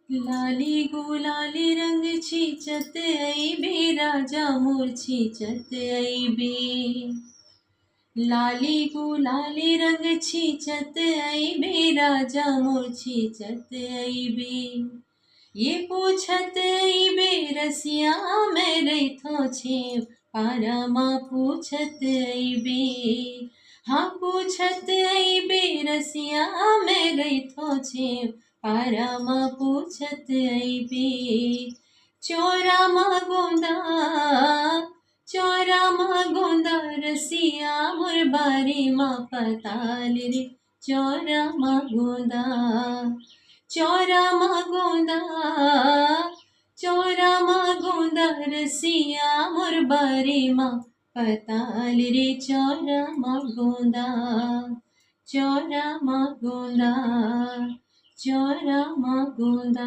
लाली गुलाली रंग छींचत अइबे राजा मोर छींचत अइबे। लाली गुलाली रंग छींचत अइबे राजा मोर छींचत अइबे। ये पूछत अइबे रसिया मैं रैथो छेव पारमा पूछत अइबे। हाँ पूछत अइबे रसिया मैं रैथो छेव पारमा पूछत अइबे। चोरा मा गोंदा चोरा मा गोंदा रसिया मोर बारी मा पताल रे। चोरा मा गोंदा चोरा मा गोंदा चोरा मा गोंदा रसिया मोर बारी मा पताल रे। चोरा मा गोंदा चोरा मा गोंदा चोरा मा गोंदा।